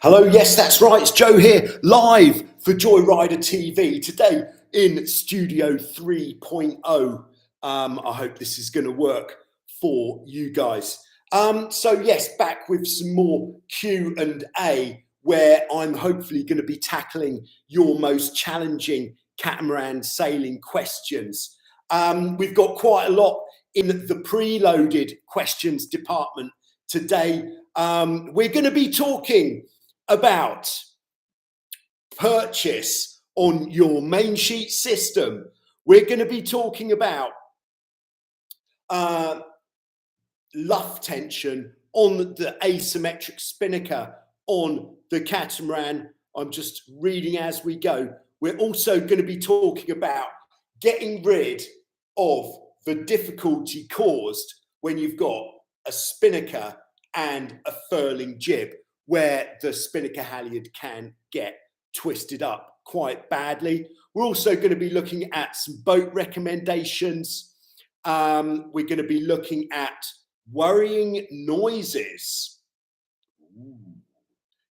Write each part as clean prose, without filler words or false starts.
Hello, yes, that's right. It's Joe here, live for Joyrider TV. Today in Studio 3.0. I hope this is going to work for you guys. So yes, back with some more Q&A, where I'm hopefully going to be tackling your most challenging catamaran sailing questions. We've got quite a lot in the preloaded questions department today. We're going to be talking about purchase on your main sheet system. We're going to be talking about luff tension on the asymmetric spinnaker on the catamaran. I'm just reading as we go. We're also going to be talking about getting rid of the difficulty caused when you've got a spinnaker and a furling jib, where the spinnaker halyard can get twisted up quite badly. We're also going to be looking at some boat recommendations. We're going to be looking at worrying noises.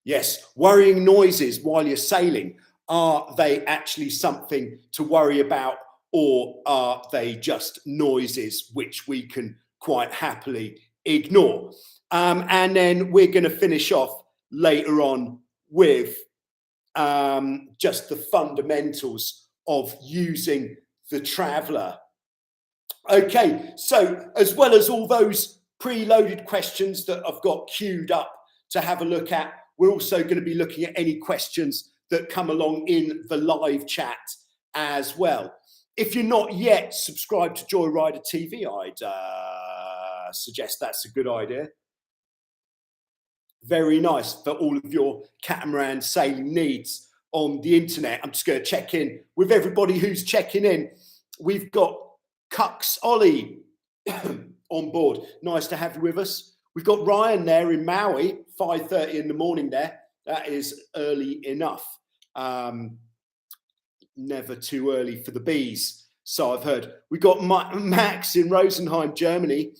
Yes, worrying noises while you're sailing. Are they actually something to worry about, or are they just noises which we can quite happily ignore? And then we're going to finish off later on with just the fundamentals of using the traveller. Okay, so as well as all those preloaded questions that I've got queued up to have a look at, we're also going to be looking at any questions that come along in the live chat as well. If you're not yet subscribed to Joyrider TV, I'd suggest that's a good idea. Very nice for all of your catamaran sailing needs on the internet. I'm just going to check in with everybody who's checking in. We've got Cucks Ollie on board. Nice to have you with us. We've got Ryan there in Maui, 5:30 in the morning there. That is early enough. Never too early for the bees, so I've heard. We've got Max in Rosenheim, Germany.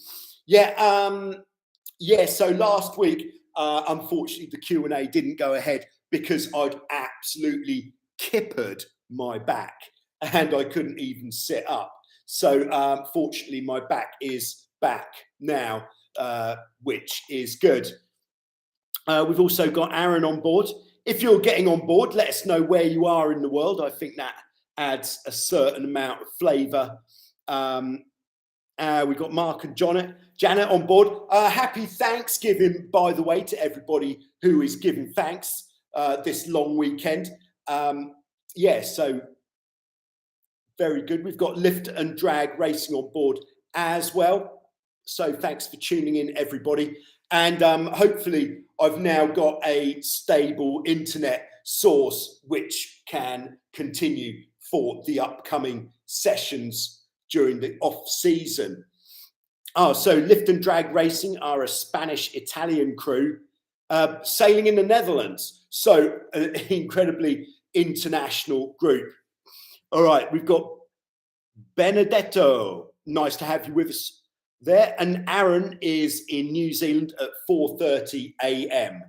So last week, unfortunately, the Q&A didn't go ahead because I'd absolutely kippered my back and I couldn't even sit up. So fortunately, my back is back now, which is good. We've also got Aaron on board. If you're getting on board, let us know where you are in the world. I think that adds a certain amount of flavour. We've got Mark and Janet on board. Happy Thanksgiving, by the way, to everybody who is giving thanks this long weekend. So very good. We've got lift and drag racing on board as well. So thanks for tuning in, everybody. And hopefully I've now got a stable internet source which can continue for the upcoming sessions during the off season. So Lift and Drag Racing are a Spanish-Italian crew sailing in the Netherlands. So an incredibly international group. All right, we've got Benedetto. Nice to have you with us there. And Aaron is in New Zealand at 4:30 a.m.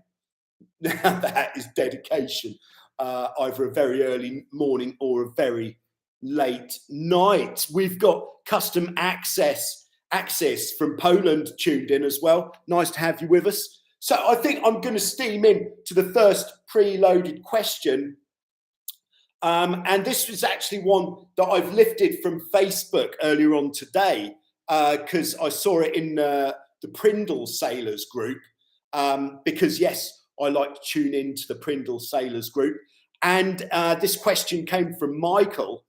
Now that is dedication. Either a very early morning or a very late night. We've got Custom Access from Poland tuned in as well. Nice to have you with us. So I think I'm going to steam in to the first preloaded question. And this was actually one that I've lifted from Facebook earlier on today because I saw it in the Prindle Sailors group. Because yes, I like to tune into the Prindle Sailors group. And this question came from Michael,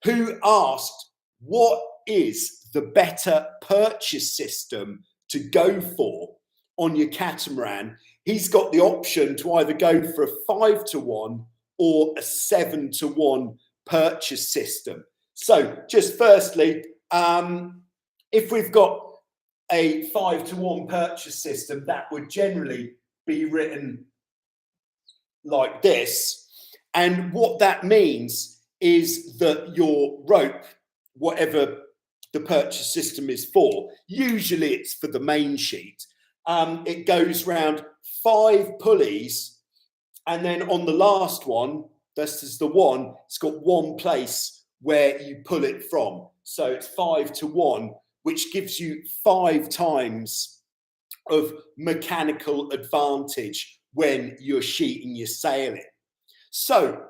who asked, what is the better purchase system to go for on your catamaran? He's got the option to either go for a 5-to-1 or a 7-to-1 purchase system. So just firstly, if we've got a 5-to-1 purchase system, that would generally be written like this. And what that means is that your rope, whatever the purchase system is for, usually it's for the main sheet. It goes round 5 pulleys And then on the last one, this is the one, it's got one place where you pull it from. So it's 5-to-1, which gives you 5 times of mechanical advantage when you're sheeting your sailing. So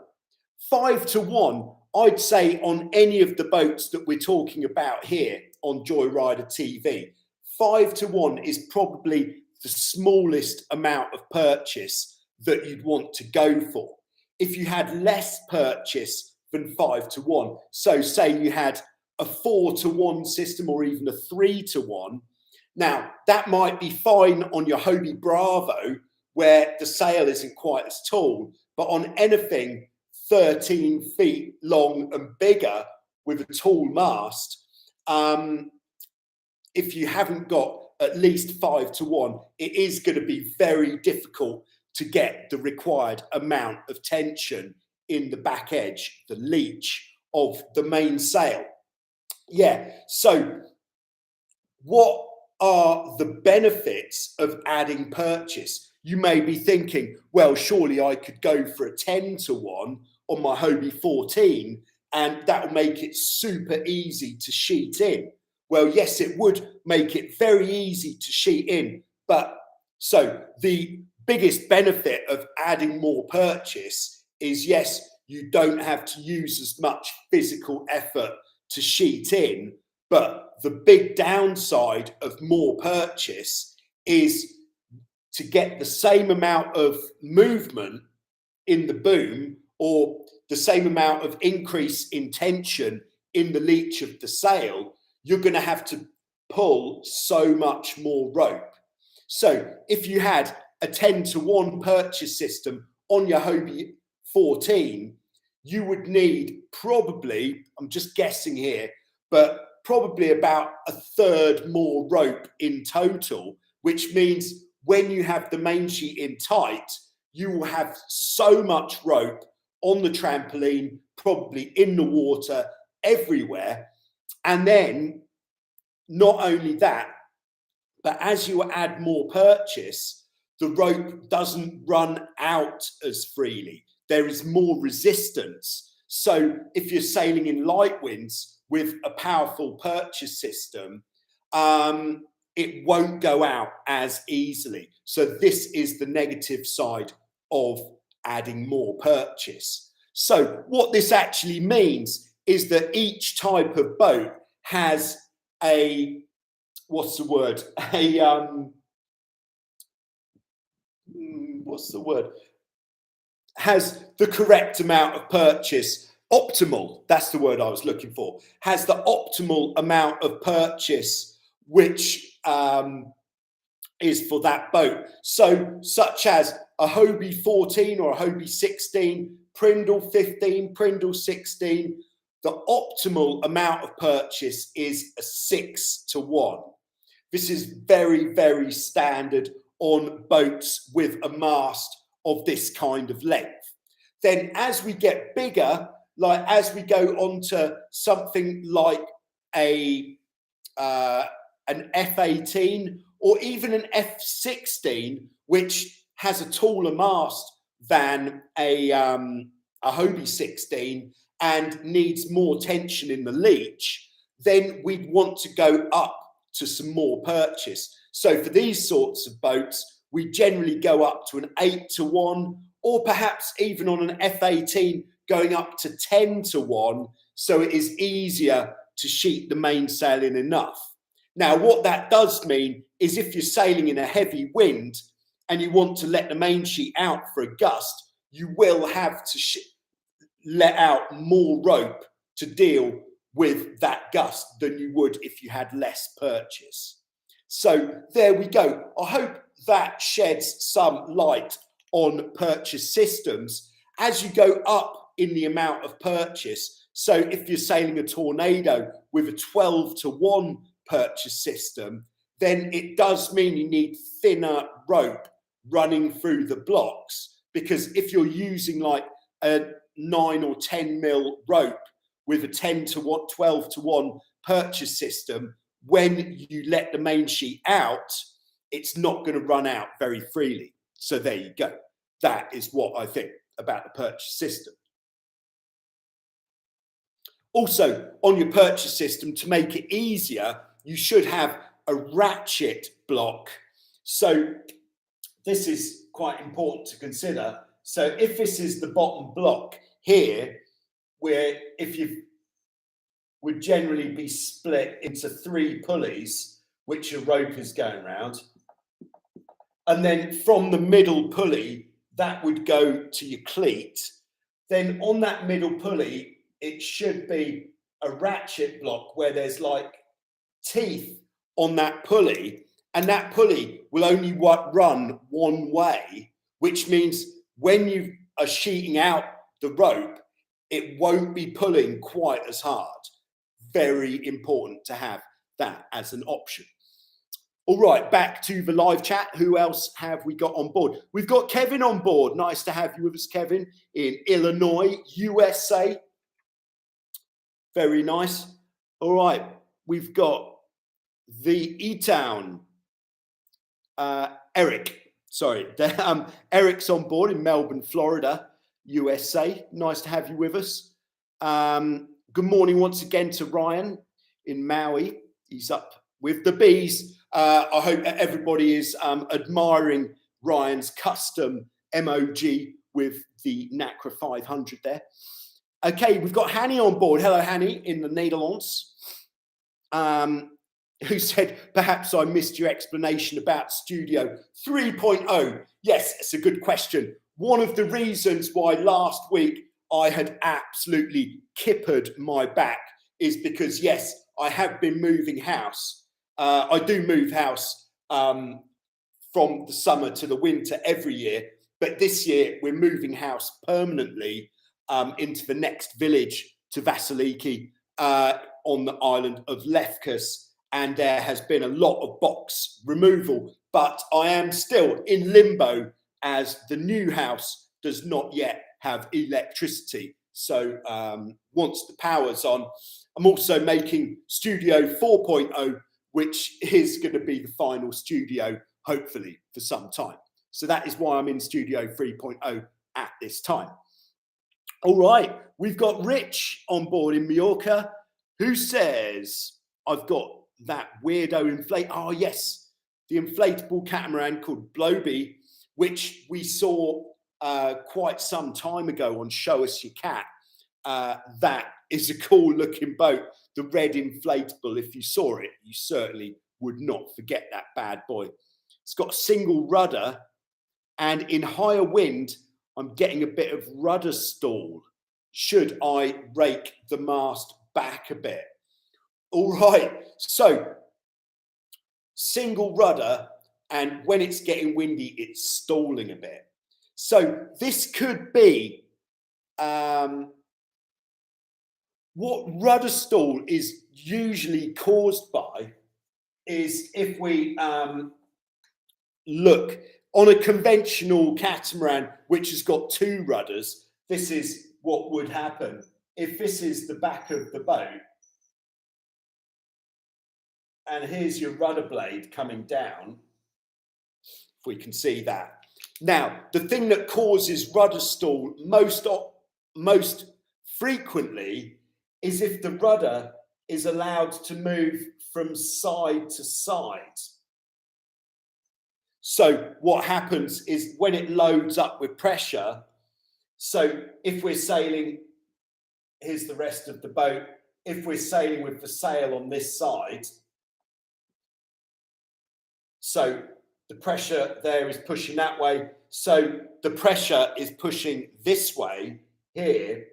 5-to-1, I'd say on any of the boats that we're talking about here on Joyrider TV, 5-to-1 is probably the smallest amount of purchase that you'd want to go for. If you had less purchase than 5-to-1, so say you had a 4-to-1 system or even a 3-to-1, now that might be fine on your Hobie Bravo where the sail isn't quite as tall, but on anything 13 feet long and bigger with a tall mast, if you haven't got at least 5-to-1, it is going to be very difficult to get the required amount of tension in the back edge, the leech of the mainsail. Yeah, so what are the benefits of adding purchase? You may be thinking, well, surely I could go for a 10-to-1 on my Hobie 14 and that will make it super easy to sheet in. Well, yes, it would make it very easy to sheet in. But so the biggest benefit of adding more purchase is, yes, you don't have to use as much physical effort to sheet in. But the big downside of more purchase is to get the same amount of movement in the boom or the same amount of increase in tension in the leech of the sail, you're going to have to pull so much more rope. So if you had a 10-to-1 purchase system on your Hobie 14, you would need probably, I'm just guessing here, but probably about a third more rope in total, which means when you have the main sheet in tight, you will have so much rope on the trampoline, probably in the water, everywhere. And then not only that, but as you add more purchase, the rope doesn't run out as freely. There is more resistance. So if you're sailing in light winds with a powerful purchase system, it won't go out as easily. So this is the negative side of adding more purchase. So what this actually means is that each type of boat has a, what's the word? Has the correct amount of purchase. Optimal, that's the word I was looking for, has the optimal amount of purchase which is for that boat. So such as a Hobie 14 or a Hobie 16, Prindle 15, Prindle 16, the optimal amount of purchase is a 6-to-1. This is very, very standard on boats with a mast of this kind of length. Then as we get bigger, like as we go on to something like an F18 or even an F16, which has a taller mast than a Hobie 16 and needs more tension in the leech, then we'd want to go up to some more purchase. So for these sorts of boats, we generally go up to an 8-to-1 or perhaps even on an F18 going up to 10-to-1, so it is easier to sheet the mainsail in enough. Now, what that does mean is if you're sailing in a heavy wind and you want to let the main sheet out for a gust, you will have to let out more rope to deal with that gust than you would if you had less purchase. So there we go. I hope that sheds some light on purchase systems as you go up in the amount of purchase. So if you're sailing a Tornado with a 12-to-1 purchase system, then it does mean you need thinner rope running through the blocks, because if you're using like a 9 or 10 mil rope with a 10-to-1, 12-to-1 purchase system, when you let the main sheet out, it's not going to run out very freely. So there you go. that is what I think about the purchase system. Also, on your purchase system, to make it easier, you should have a ratchet block. So this is quite important to consider. So if this is the bottom block here, where if you would generally be split into 3 pulleys, which your rope is going around, and then from the middle pulley, that would go to your cleat. Then on that middle pulley, it should be a ratchet block where there's like teeth on that pulley, and that pulley will only run one way, which means when you are sheeting out the rope, it won't be pulling quite as hard. Very important to have that as an option. All right, back to the live chat. Who else have we got on board? We've got Kevin on board. Nice to have you with us, Kevin, in Illinois, USA. Very nice. All right, we've got the E-Town, Eric. Sorry, Eric's on board in Melbourne, Florida, USA. Nice to have you with us. Good morning once again to Ryan in Maui. He's up with the bees. I hope everybody is admiring Ryan's custom MOG with the NACRA 500 there. Okay, we've got Hanny on board. Hello, Hanny, in the Netherlands. Who said, perhaps I missed your explanation about Studio 3.0. Yes, it's a good question. One of the reasons why last week I had absolutely kippered my back is because, yes, I have been moving house. I do move house from the summer to the winter every year, but this year we're moving house permanently into the next village to Vasiliki on the island of Lefkas, and there has been a lot of box removal, but I am still in limbo as the new house does not yet have electricity. So once the power's on, I'm also making Studio 4.0, which is going to be the final studio, hopefully, for some time. So that is why I'm in Studio 3.0 at this time. All right, we've got Rich on board in Mallorca, who says, I've got that weirdo inflate. Oh, yes, the inflatable catamaran called Blowby, which we saw quite some time ago on Show Us Your Cat. That is a cool looking boat. The red inflatable, if you saw it, you certainly would not forget that bad boy. It's got a single rudder, and in higher wind, I'm getting a bit of rudder stall. Should I rake the mast back a bit? All right, so single rudder, and when it's getting windy, it's stalling a bit. So this could be what rudder stall is usually caused by is if we look on a conventional catamaran, which has got 2 rudders, this is what would happen. If this is the back of the boat, and here's your rudder blade coming down, if we can see that. Now, the thing that causes rudder stall most frequently is if the rudder is allowed to move from side to side. So what happens is when it loads up with pressure, so if we're sailing, here's the rest of the boat, if we're sailing with the sail on this side, so the pressure there is pushing that way, so the pressure is pushing this way here.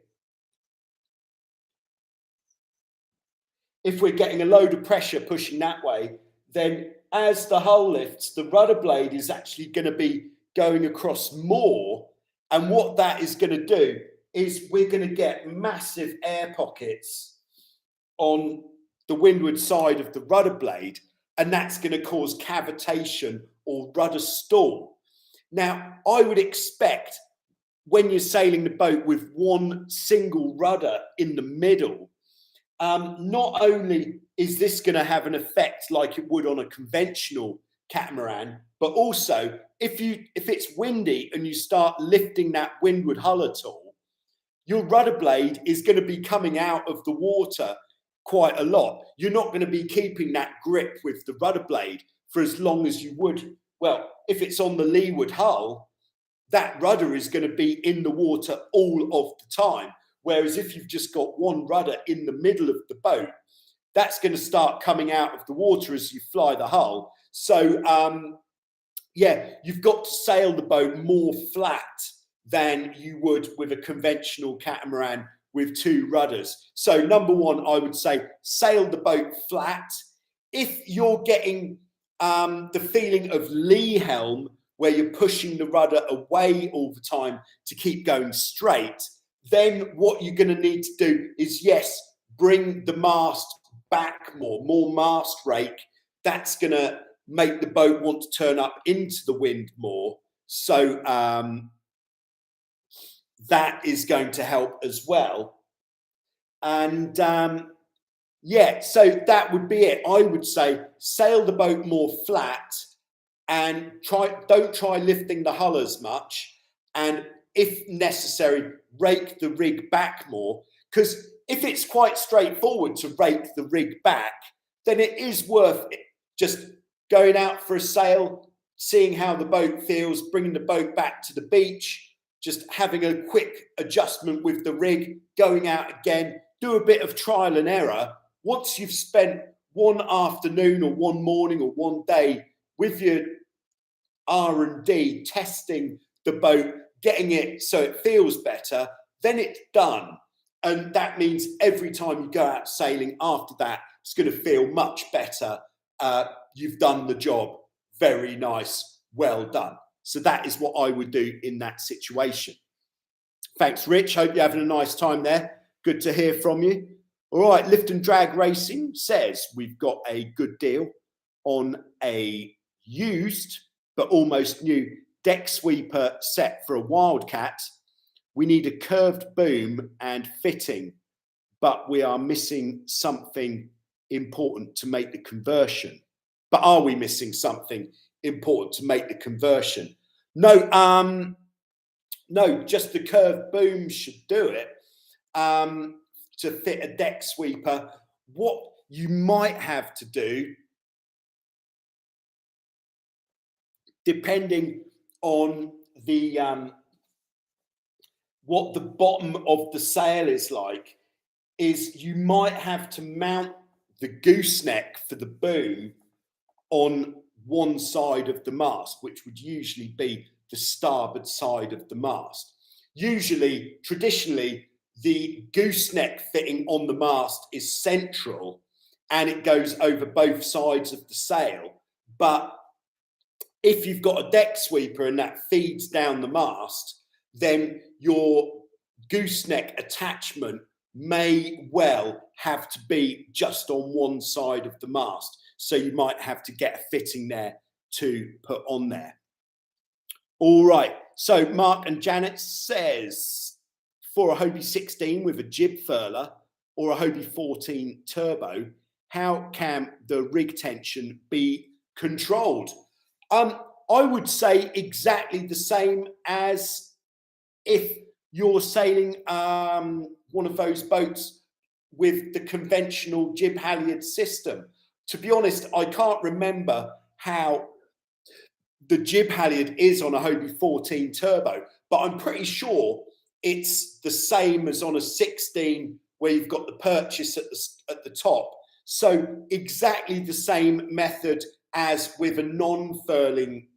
If we're getting a load of pressure pushing that way, then as the hull lifts, the rudder blade is actually going to be going across more. And what that is going to do is we're going to get massive air pockets on the windward side of the rudder blade, and that's going to cause cavitation or rudder stall. Now, I would expect when you're sailing the boat with one single rudder in the middle, not only is this going to have an effect like it would on a conventional catamaran, but also if it's windy and you start lifting that windward hull at all, your rudder blade is going to be coming out of the water quite a lot. You're not going to be keeping that grip with the rudder blade for as long as you would. Well, if it's on the leeward hull, that rudder is going to be in the water all of the time. Whereas if you've just got one rudder in the middle of the boat, that's going to start coming out of the water as you fly the hull. So, yeah, you've got to sail the boat more flat than you would with a conventional catamaran with two rudders. So number one, I would say sail the boat flat. If you're getting the feeling of lee helm, where you're pushing the rudder away all the time to keep going straight, then what you're going to need to do is, yes, bring the mast back more mast rake. That's going to make the boat want to turn up into the wind more. So that is going to help as well. And yeah, so that would be it. I would say sail the boat more flat and don't try lifting the hull as much. And if necessary, rake the rig back more. Because if it's quite straightforward to rake the rig back, then it is worth it. Just going out for a sail, seeing how the boat feels, bringing the boat back to the beach, just having a quick adjustment with the rig, going out again, do a bit of trial and error. Once you've spent one afternoon or one morning or one day with your R&D testing the boat, getting it so it feels better, then it's done. And that means every time you go out sailing after that, it's going to feel much better. You've done the job. Very nice. Well done. So that is what I would do in that situation. Thanks, Rich. Hope you're having a nice time there. Good to hear from you. All right, Lift and Drag Racing says we've got a good deal on a used but almost new deck sweeper set for a Wildcat. We need a curved boom and fitting, but we are missing something important to make the conversion. But are we missing something important to make the conversion? No, no, just the curved boom should do it. To fit a deck sweeper, what you might have to do, depending on the what the bottom of the sail is like, is you might have to mount the gooseneck for the boom on one side of the mast, which would usually be the starboard side of the mast. Usually, traditionally, the gooseneck fitting on the mast is central and it goes over both sides of the sail. But if you've got a deck sweeper and that feeds down the mast, then your gooseneck attachment may well have to be just on one side of the mast. So you might have to get a fitting there to put on there. All right. So Mark and Janet says, for a Hobie 16 with a jib furler or a Hobie 14 turbo, how can the rig tension be controlled? I would say exactly the same as if you're sailing one of those boats with the conventional jib halyard system. To be honest, I can't remember how the jib halyard is on a Hobie 14 turbo, but I'm pretty sure it's the same as on a 16 where you've got the purchase at the top. So exactly the same method as with a non-furling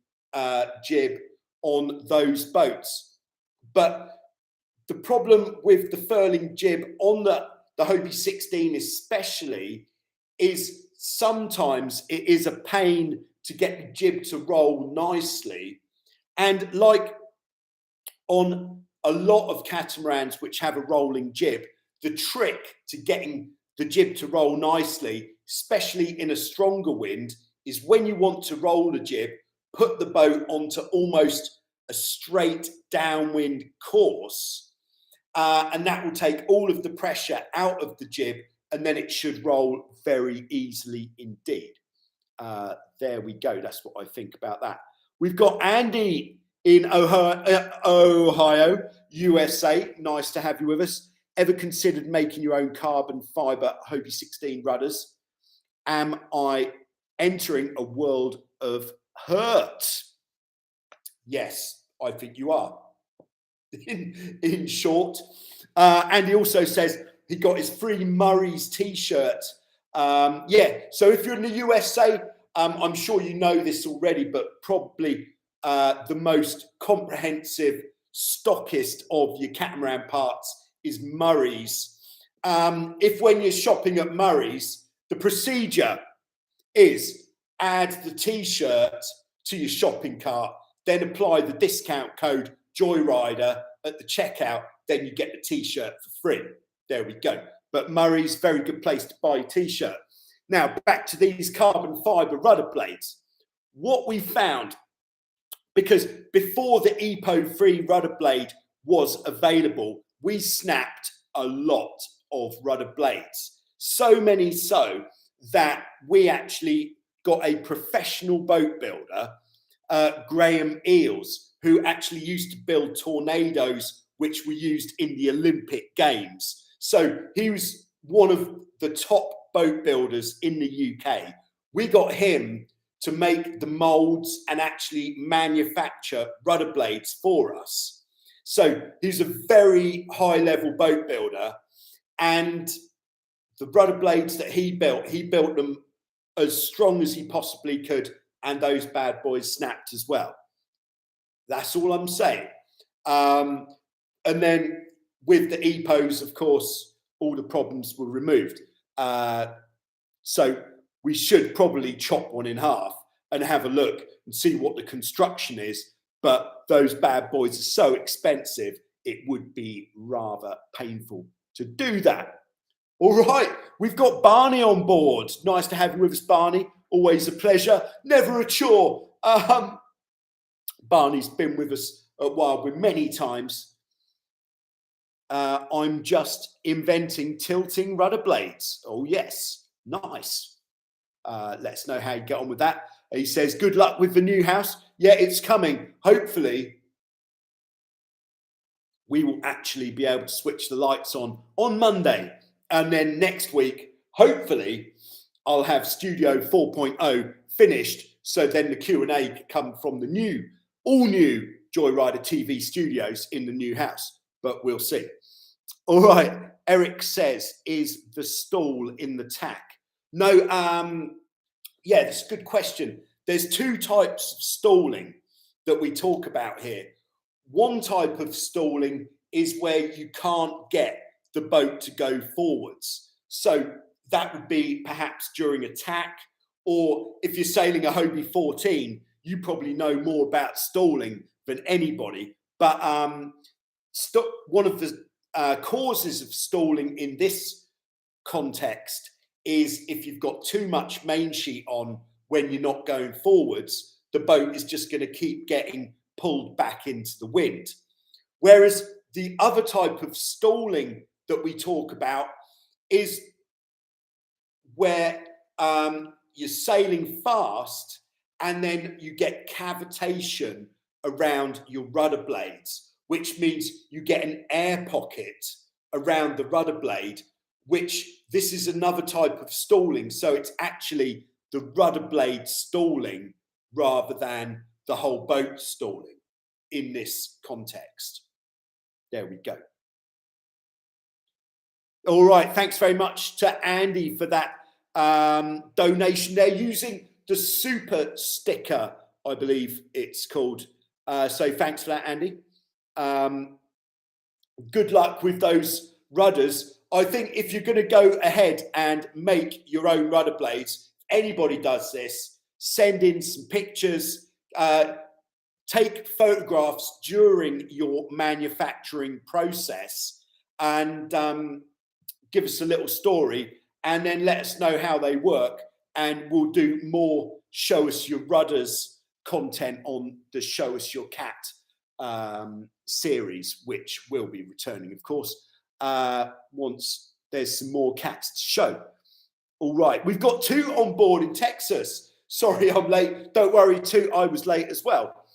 jib on those boats. But the problem with the furling jib on the Hobie 16 especially is sometimes it is a pain to get the jib to roll nicely. And like on a lot of catamarans which have a rolling jib, the trick to getting the jib to roll nicely, especially in a stronger wind, is when you want to roll the jib, put the boat onto almost a straight downwind course, and that will take all of the pressure out of the jib, and then it should roll very easily indeed. There we go. That's what I think about that. We've got Andy in Ohio, USA. Nice to have you with us. Ever considered making your own carbon fibre Hobie 16 rudders? Am I entering a world of hurt? Yes, I think you are. In short, and he also says he got his free Murray's t-shirt. Yeah, so if you're in the USA, I'm sure you know this already, but probably the most comprehensive stockist of your catamaran parts is Murray's. If when you're shopping at Murray's, the procedure is add the t-shirt to your shopping cart, then apply the discount code Joyrider at the checkout, then you get the t-shirt for free. There we go. But Murray's, very good place to buy a t-shirt. Now, back to these carbon fibre rudder blades. What we found, because before the EPO-free rudder blade was available, we snapped a lot of rudder blades. So many so that we actually got a professional boat builder, Graham Eels, who actually used to build tornadoes, which were used in the Olympic Games. So he was one of the top boat builders in the UK. We got him to make the molds and actually manufacture rudder blades for us. So he's a very high level boat builder, and the rudder blades that he built them as strong as he possibly could, and those bad boys snapped as well. That's all I'm saying. And then with the EPOs, of course, all the problems were removed. So we should probably chop one in half and have a look and see what the construction is. But those bad boys are so expensive, it would be rather painful to do that. All right, we've got Barney on board. Nice to have you with us, Barney. Always a pleasure, never a chore. Barney's been with us at Wildwood many times. I'm just inventing tilting rudder blades. Oh, yes, nice. Let's know how you get on with that. He says, good luck with the new house. Yeah, it's coming. Hopefully, we will actually be able to switch the lights on Monday. And then next week, hopefully, I'll have Studio 4.0 finished. So then the Q&A can come from the all new Joyrider TV studios in the new house. But we'll see. All right. Eric says, is the stall in the tack? No, yeah, that's a good question. There's two types of stalling that we talk about here. One type of stalling is where you can't get the boat to go forwards. So that would be perhaps during a tack, or if you're sailing a Hobie 14, you probably know more about stalling than anybody. But one of the causes of stalling in this context is if you've got too much main sheet on when you're not going forwards, the boat is just going to keep getting pulled back into the wind. Whereas the other type of stalling that we talk about is where you're sailing fast and then you get cavitation around your rudder blades, which means you get an air pocket around the rudder blade, which this is another type of stalling. So it's actually the rudder blade stalling rather than the whole boat stalling in this context. There we go. All right, thanks very much to Andy for that donation. They're using the super sticker, I believe it's called. So thanks for that, Andy. Good luck with those rudders. I think if you're going to go ahead and make your own rudder blades, anybody does this, send in some pictures, take photographs during your manufacturing process, and give us a little story, and then let us know how they work, and we'll do more Show Us Your Rudders content on the Show Us Your Cat series, which will be returning, of course, once there's some more cats to show. All right, we've got two on board in Texas. Sorry, I'm late. Don't worry, too. I was late as well.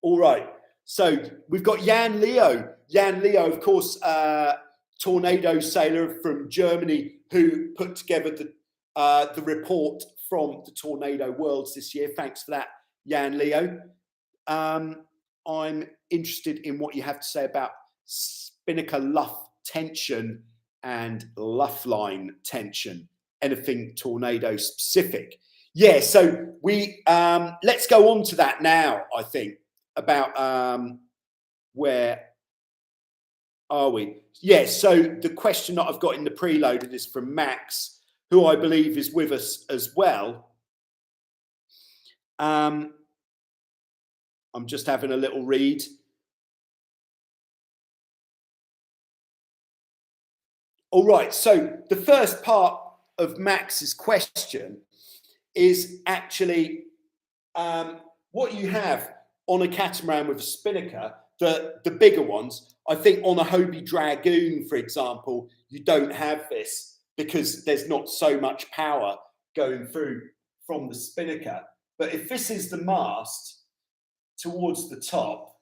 All right. So we've got Jan Leo. Jan Leo, of course, tornado sailor from Germany, who put together the report from the Tornado Worlds this year. Thanks for that, Jan Leo. I'm interested in what you have to say about spinnaker luff tension and luff line tension. Anything tornado specific? Yeah, so we let's go on to that now. I think about where are we? Yeah, so the question that I've got in the preloaded is from Max, who I believe is with us as well. I'm just having a little read. All right, so the first part of Max's question is actually what you have on a catamaran with a spinnaker, the bigger ones. I think on a Hobie Dragoon, for example, you don't have this because there's not so much power going through from the spinnaker. But if this is the mast towards the top,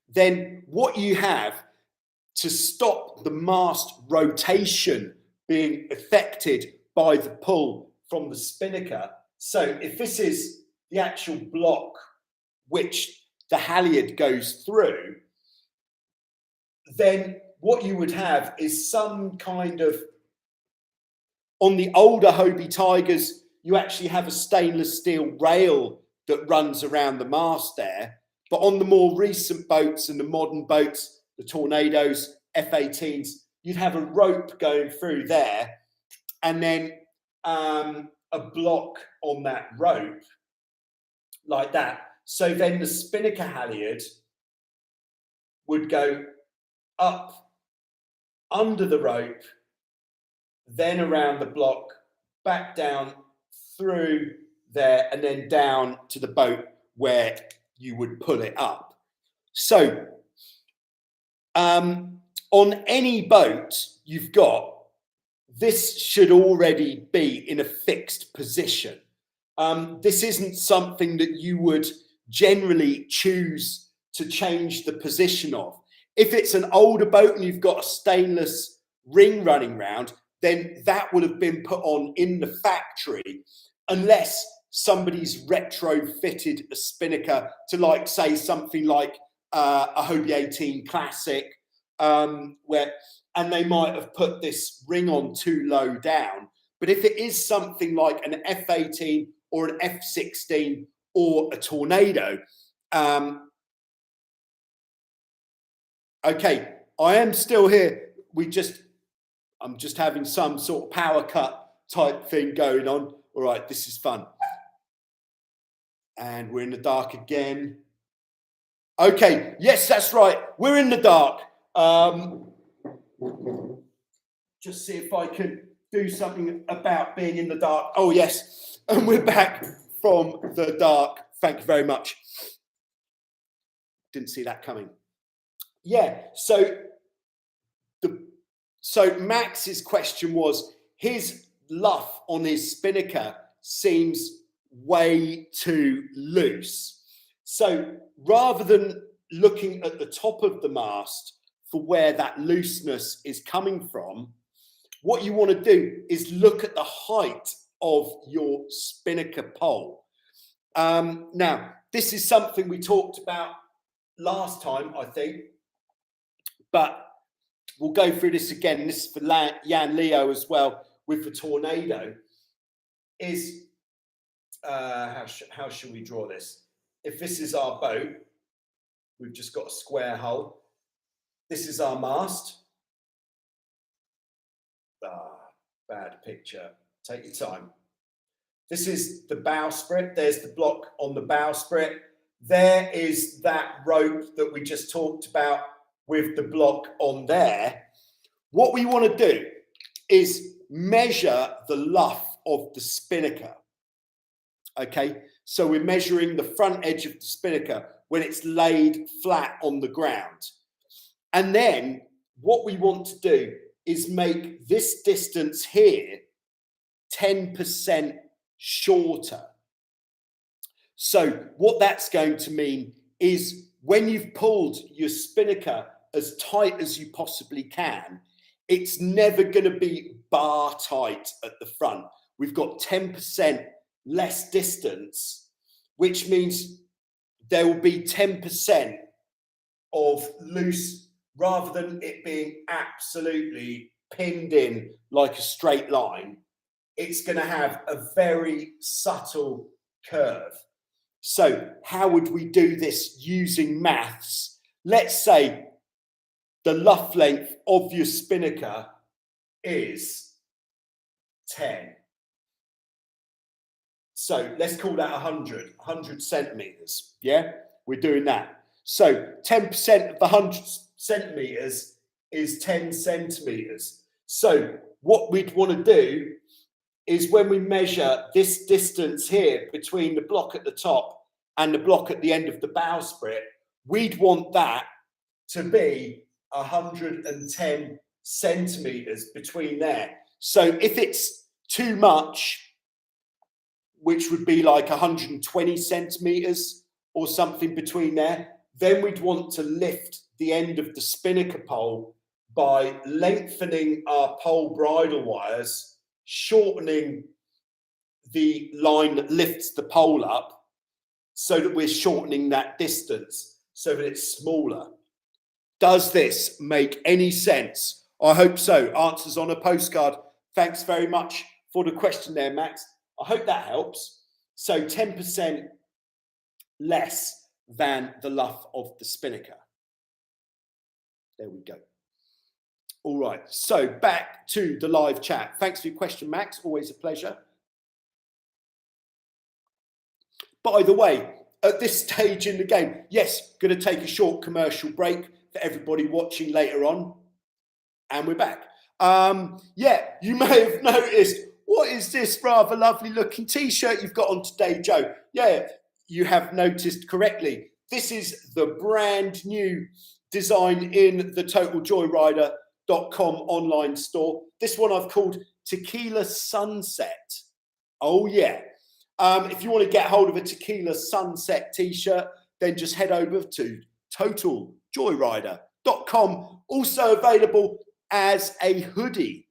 then what you have to stop the mast rotation being affected by the pull from the spinnaker. So if this is the actual block which the halyard goes through, then what you would have is some kind of, on the older Hobie Tigers, you actually have a stainless steel rail that runs around the mast there. But on the more recent boats and the modern boats, the Tornadoes, F-18s, you'd have a rope going through there and then a block on that rope like that. So then the spinnaker halyard would go up under the rope, then around the block, back down through there, and then down to the boat where you would pull it up. So on any boat you've got, this should already be in a fixed position. This isn't something that you would generally choose to change the position of. If it's an older boat and you've got a stainless ring running round, then that would have been put on in the factory, unless somebody's retrofitted a spinnaker to, like, say, something like a Hobie 18 Classic, and they might have put this ring on too low down. But if it is something like an F-18 or an F-16 or a Tornado, okay, I am still here. I'm just having some sort of power cut type thing going on. All right, this is fun. And we're in the dark again. Okay, yes, that's right. We're in the dark. Just see if I can do something about being in the dark. Oh, yes. And we're back from the dark. Thank you very much. Didn't see that coming. Yeah, so Max's question was, his luff on his spinnaker seems way too loose. So rather than looking at the top of the mast for where that looseness is coming from, what you want to do is look at the height of your spinnaker pole. Now, this is something we talked about last time, I think, but we'll go through this again. This is for Jan Leo as well with the Tornado. Is how should we draw this? If this is our boat, we've just got a square hull. This is our mast. Bad picture. Take your time. This is the bowsprit. There's the block on the bowsprit. There is that rope that we just talked about with the block on there. What we want to do is measure the luff of the spinnaker. Okay, so we're measuring the front edge of the spinnaker when it's laid flat on the ground. And then what we want to do is make this distance here 10% shorter. So what that's going to mean is when you've pulled your spinnaker as tight as you possibly can, it's never going to be bar tight at the front. We've got 10% less distance, which means there will be 10% of loose, rather than it being absolutely pinned in like a straight line. It's going to have a very subtle curve. So how would we do this using maths? Let's say the luff length of your spinnaker is 10. So let's call that 100 centimeters. Yeah, we're doing that. So 10% of the 100 centimeters is 10 centimeters. So what we'd want to do is when we measure this distance here between the block at the top and the block at the end of the bowsprit, we'd want that to be 110 centimeters between there. So if it's too much, which would be like 120 centimeters or something between there, then we'd want to lift the end of the spinnaker pole by lengthening our pole bridle wires, shortening the line that lifts the pole up, so that we're shortening that distance so that it's smaller. Does this make any sense? I hope so. Answers on a postcard. Thanks very much for the question there, Max. I hope that helps. So 10% less than the luff of the spinnaker. There we go. All right, so back to the live chat. Thanks for your question, Max. Always a pleasure. By the way, at this stage in the game, yes, going to take a short commercial break for everybody watching later on. And we're back. Yeah, you may have noticed, what is this rather lovely looking t-shirt you've got on today, Joe? Yeah, you have noticed correctly. This is the brand new design in the TotalJoyrider.com online store. This one I've called Tequila Sunset. Oh yeah. If you want to get hold of a Tequila Sunset t-shirt, then just head over to TotalJoyrider.com. Also available as a hoodie.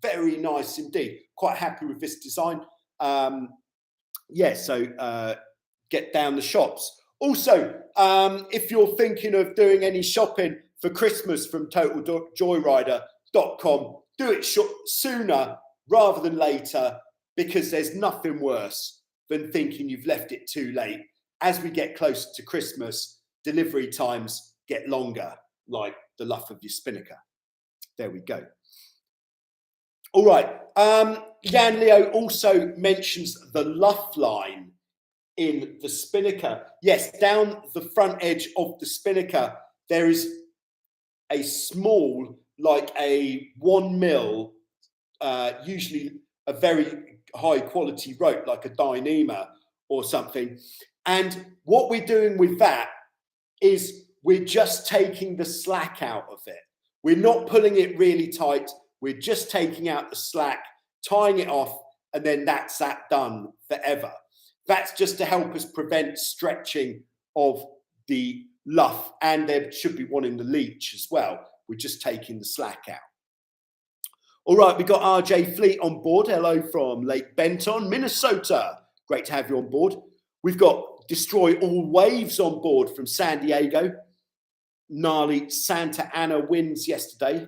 Very nice indeed. Quite happy with this design. Yeah, so get down the shops. Also, if you're thinking of doing any shopping for Christmas from TotalJoyrider.com, do it sooner rather than later, because there's nothing worse than thinking you've left it too late. As we get closer to Christmas, delivery times get longer, like the luff of your spinnaker. There we go. All right. Jan Leo also mentions the luff line in the spinnaker. Yes, down the front edge of the spinnaker, there is a small, like a 1 mil, usually a very high quality rope, like a Dyneema or something. And what we're doing with that is we're just taking the slack out of it. We're not pulling it really tight. We're just taking out the slack, tying it off, and then that's that done forever. That's just to help us prevent stretching of the luff, and there should be one in the leech as well. We're just taking the slack out. All right, we got RJ Fleet on board. Hello from Lake Benton, Minnesota. Great to have you on board. We've got Destroy All Waves on board from San Diego. Gnarly Santa Ana winds yesterday.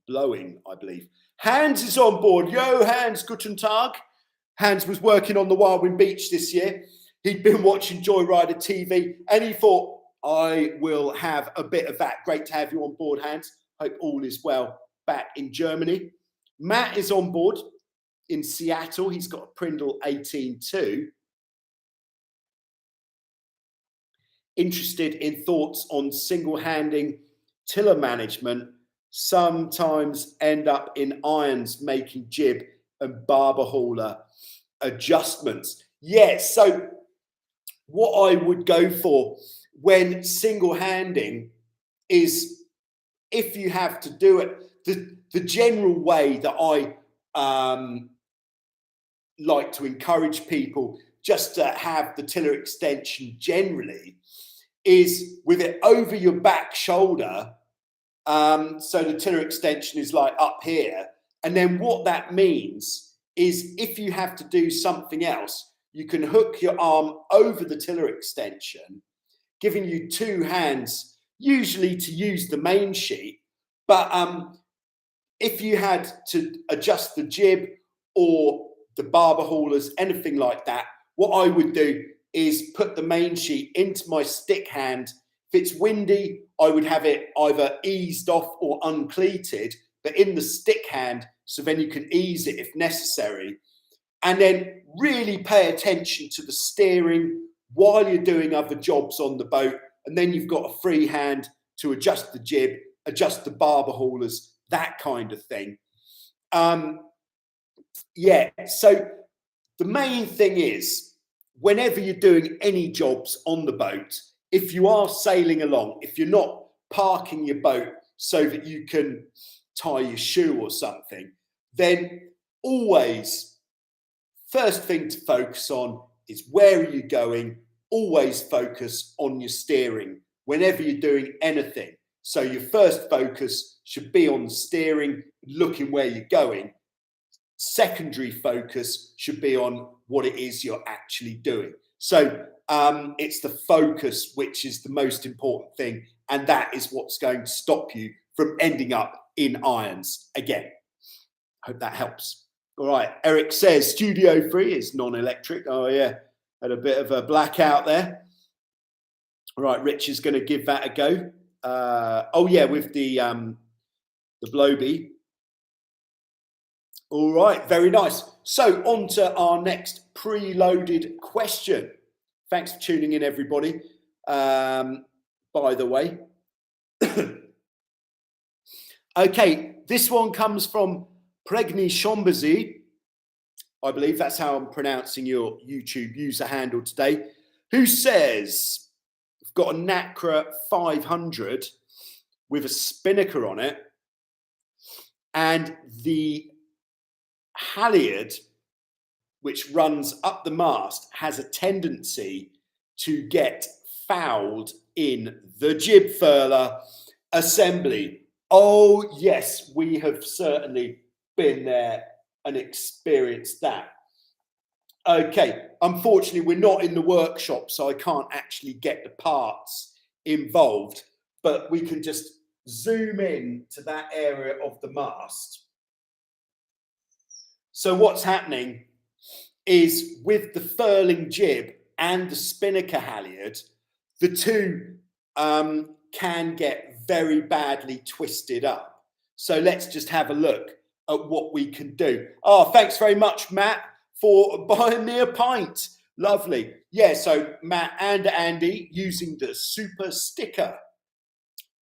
Blowing, I believe. Hans is on board. Yo, Hans, guten Tag. Hans was working on the Wildwind Beach this year. He'd been watching Joyrider TV and he thought, I will have a bit of that. Great to have you on board, Hans. Hope all is well back in Germany. Matt is on board in Seattle. He's got a Prindle 18-2. Interested in thoughts on single-handing tiller management. Sometimes end up in irons making jib and barber hauler adjustments. Yeah, so what I would go for when single-handing is, if you have to do it, the general way that I like to encourage people just to have the tiller extension generally is with it over your back shoulder. So the tiller extension is like up here. And then what that means is if you have to do something else, you can hook your arm over the tiller extension, giving you two hands, usually to use the main sheet. But if you had to adjust the jib or the barber haulers, anything like that, what I would do is put the main sheet into my stick hand. If it's windy, I would have it either eased off or uncleated, but in the stick hand, so then you can ease it if necessary. And then really pay attention to the steering while you're doing other jobs on the boat. And then you've got a free hand to adjust the jib, adjust the barber haulers, that kind of thing. Yeah, so the main thing is, whenever you're doing any jobs on the boat, if you are sailing along, if you're not parking your boat so that you can tie your shoe or something, then always, first thing to focus on is where are you going? Always focus on your steering whenever you're doing anything. So your first focus should be on the steering, looking where you're going. Secondary focus should be on what it is you're actually doing. So it's the focus which is the most important thing, and that is what's going to stop you from ending up in irons again. Hope that helps. All right, Eric says Studio 3 is non-electric. Oh yeah, had a bit of a blackout there. All right, Rich is going to give that a go. Oh yeah, with the Blowbee. All right, very nice. So on to our next preloaded question. Thanks for tuning in, everybody. By the way. Okay, this one comes from Pregny Chombazy. I believe that's how I'm pronouncing your YouTube user handle today. Who says, I've got a Nacra 500 with a spinnaker on it, and the halyard, which runs up the mast, has a tendency to get fouled in the jib furler assembly. Oh yes, we have certainly been there and experienced that. Okay, unfortunately we're not in the workshop, so I can't actually get the parts involved, but we can just zoom in to that area of the mast. So what's happening is with the furling jib and the spinnaker halyard, the two can get very badly twisted up. So let's just have a look at what we can do. Oh, thanks very much, Matt, for buying me a pint. Lovely. Yeah, so Matt and Andy using the super sticker.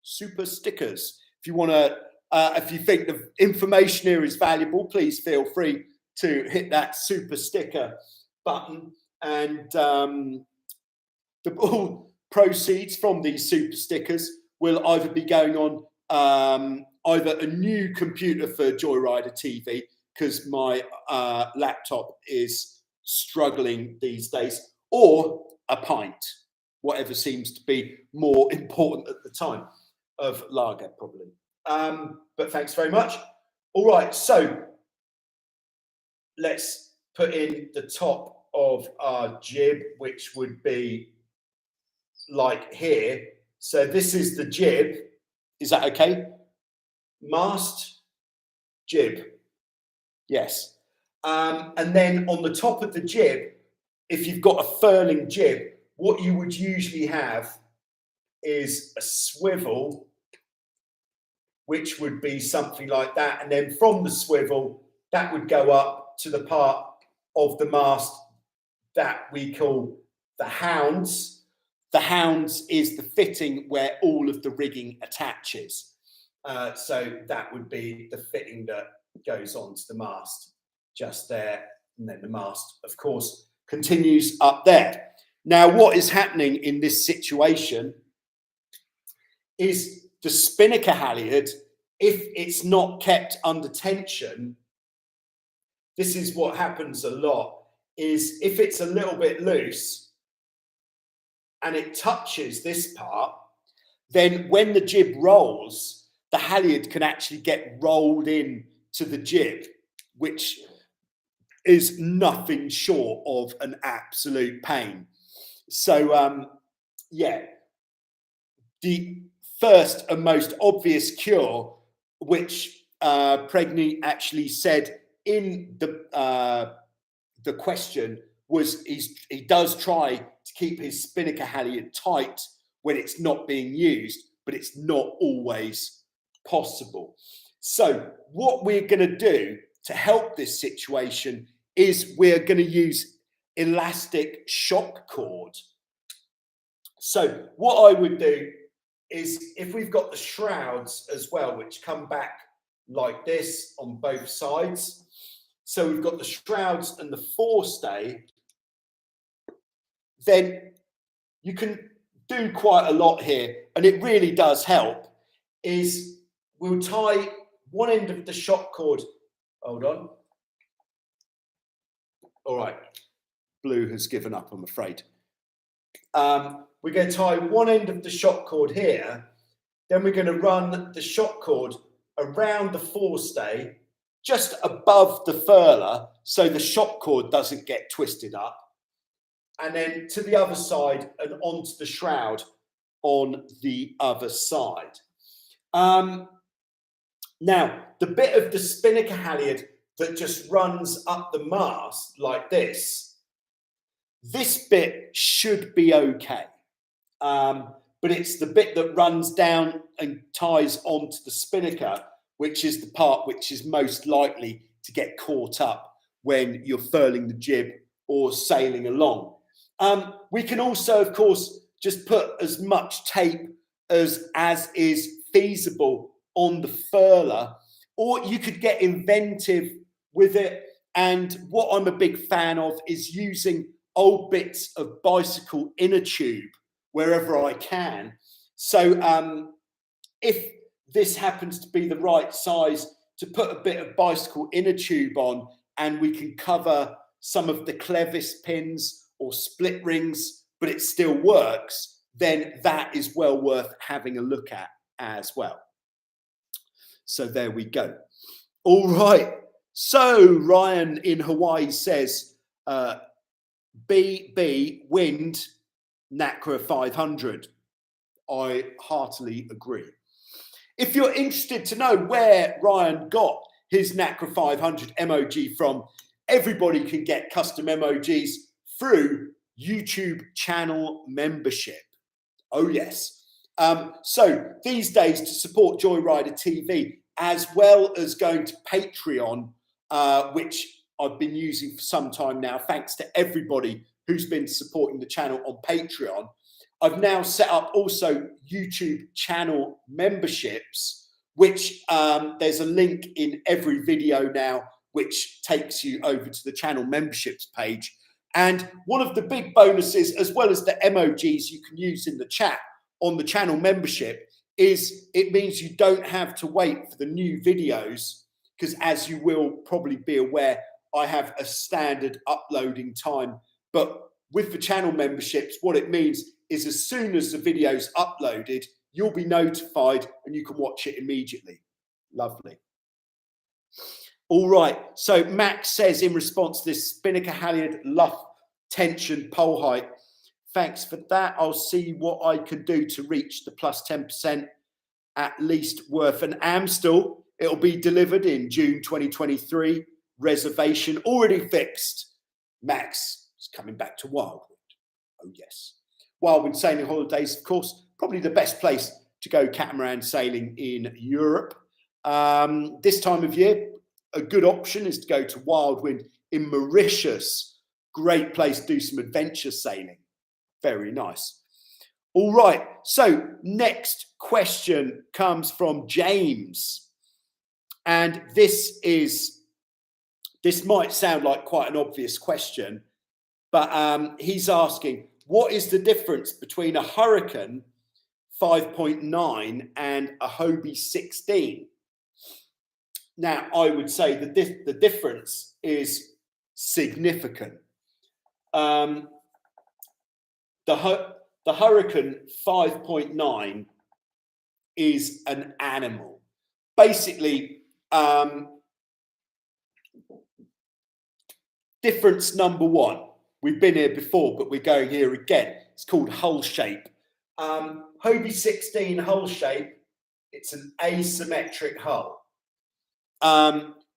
Super stickers. If you want to, if you think the information here is valuable, please feel free to hit that super sticker button, and all proceeds from these super stickers will either be going on either a new computer for Joyrider TV, because my laptop is struggling these days, or a pint, whatever seems to be more important at the time, of lager probably. But thanks very much. All right, so let's put in the top of our jib, which would be like here. So this is the jib. Is that okay? Mast, jib. Yes. And then on the top of the jib, if you've got a furling jib, what you would usually have is a swivel, which would be something like that. And then from the swivel, that would go up to the part of the mast that we call the hounds. The hounds is the fitting where all of the rigging attaches. So that would be the fitting that goes onto the mast just there. And then the mast, of course, continues up there. Now, what is happening in this situation is the spinnaker halyard, if it's not kept under tension, this is what happens a lot, is if it's a little bit loose and it touches this part, then when the jib rolls, the halyard can actually get rolled in to the jib, which is nothing short of an absolute pain. So, yeah, the first and most obvious cure, which Pregney actually said in the question, was he does try to keep his spinnaker halyard tight when it's not being used, but it's not always possible. So what we're going to do to help this situation is we're going to use elastic shock cord. So what I would do is, if we've got the shrouds as well, which come back like this on both sides, so we've got the shrouds and the forestay, then you can do quite a lot here, and it really does help. Is we'll tie one end of the shock cord. Hold on. All right, Blue has given up, I'm afraid. We're going to tie one end of the shock cord here, then we're going to run the shock cord around the forestay, just above the furler, so the shock cord doesn't get twisted up, and then to the other side and onto the shroud on the other side. Now, the bit of the spinnaker halyard that just runs up the mast like this bit should be okay. But it's the bit that runs down and ties onto the spinnaker, which is the part which is most likely to get caught up when you're furling the jib or sailing along. We can also, of course, just put as much tape as is feasible on the furler, or you could get inventive with it. And what I'm a big fan of is using old bits of bicycle inner tube wherever I can. So if this happens to be the right size, to put a bit of bicycle inner tube on, and we can cover some of the clevis pins or split rings, but it still works, then that is well worth having a look at as well. So there we go. All right. So Ryan in Hawaii says, BB wind NACRA 500. I heartily agree. If you're interested to know where Ryan got his NACRA 500 emoji from, everybody can get custom emojis through YouTube channel membership. Oh yes. So these days, to support Joyrider TV, as well as going to Patreon, which I've been using for some time now, thanks to everybody who's been supporting the channel on Patreon, I've now set up also YouTube channel memberships, which there's a link in every video now, which takes you over to the channel memberships page. And one of the big bonuses, as well as the emojis you can use in the chat on the channel membership, is it means you don't have to wait for the new videos, because as you will probably be aware, I have a standard uploading time. But with the channel memberships, what it means is as soon as the video's uploaded, you'll be notified and you can watch it immediately. Lovely. All right. So Max says, in response to this, spinnaker halyard luff tension pole height. Thanks for that. I'll see what I can do to reach the plus 10% at least worth an Amstel. It'll be delivered in June 2023. Reservation already fixed. Max is coming back to Wildwood. Oh, yes. Wildwood Sailing Holidays, of course, probably the best place to go catamaran sailing in Europe. This time of year, a good option is to go to Wildwood in Mauritius. Great place to do some adventure sailing. Very nice. All right. So next question comes from James. And this might sound like quite an obvious question, but he's asking, what is the difference between a Hurricane 5.9 and a Hobie 16? Now, I would say that the difference is significant. The Hurricane 5.9 is an animal. Basically, difference number one. We've been here before, but we're going here again. It's called hull shape. Hobie 16 hull shape, it's an asymmetric hull.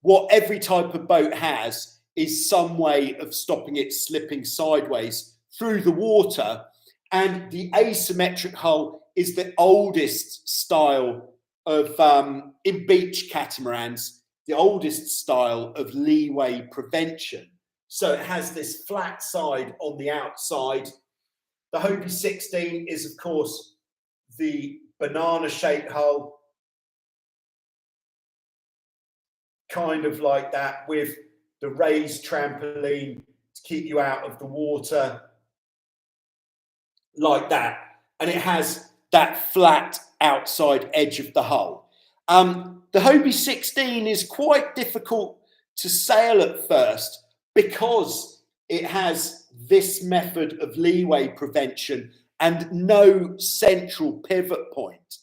What every type of boat has is some way of stopping it slipping sideways through the water. And the asymmetric hull is the oldest style of, in beach catamarans, the oldest style of leeway prevention. So it has this flat side on the outside. The Hobie 16 is, of course, the banana-shaped hull, kind of like that, with the raised trampoline to keep you out of the water, like that. And it has that flat outside edge of the hull. The Hobie 16 is quite difficult to sail at first because it has this method of leeway prevention and no central pivot point.